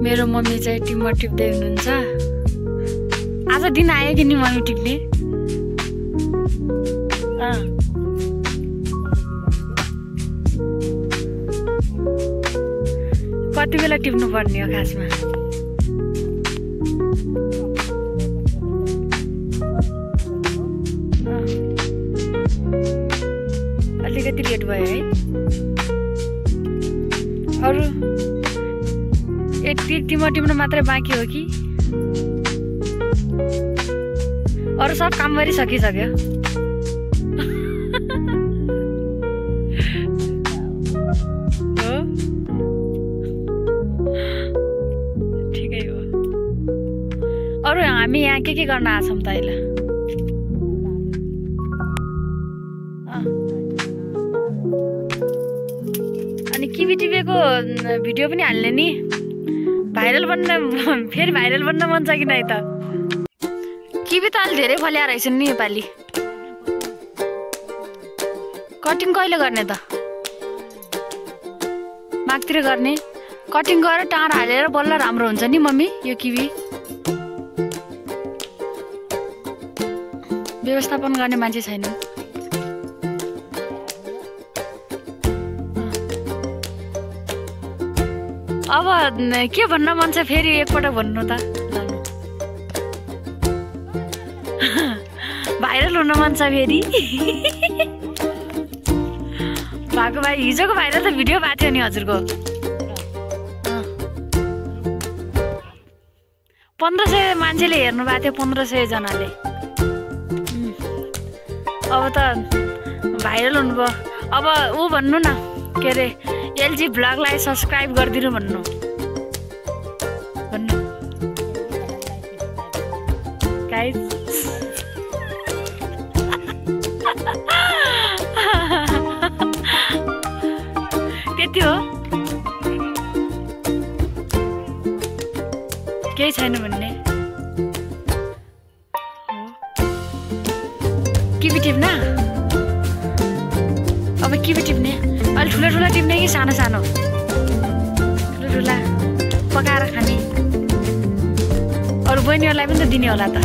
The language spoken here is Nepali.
मेरो मम्मी चाहिँ टिमर टिप्दै हुनुहुन्छ। आज दिन आयो कि नि मम्मी टिप्ने? कति बेला टिप्नु पर्ने हो खासमा? अलिकति लेट भयो है। अरू टिमर टिप्नु मात्रै बाँकी हो कि अरू सब काम गरिसकिसक्यो? हो, ठिकै हो। अरू हामी यहाँ के गर्न आछौँ त अहिले? अनि किवी टिपेको भिडियो पनि हाल्ने नि, भाइरल बन्न, फेरि भाइरल बन्न मन छ कि नै त? किवी त अलि धेरै फल्या रहेछन् नि योपालि। कटिङ कहिले गर्ने त? मागतिर गर्ने? कटिङ गरेर टाढ हालेर बल्ल राम्रो हुन्छ नि मम्मी यो किवी। व्यवस्थापन गर्ने मान्छे छैन। अब के भन्न मन छ फेरि एकपटक भन्नु त? भाइरल हुन मन छ फेरि? भएको भाइ हिजोको भाइरल त भिडियो भएको थियो नि हजुरको। 1500 मान्छेले हेर्नु भएको थियो, 1500 जनाले। अब त भाइरल हुनुभयो। अब ऊ भन्नु न, के अरे एलजी भ्लगलाई सब्सक्राइब गरिदिनु भन्नु। गाइस त्यति हो, केही छैन भन्ने। किवी टिप्न? अब किवी टिप्ने अलि ठुला टिप्ने कि सानो सानो? ठुला पकाएर खाने। अरू बहिनीहरूलाई पनि त दिने होला त।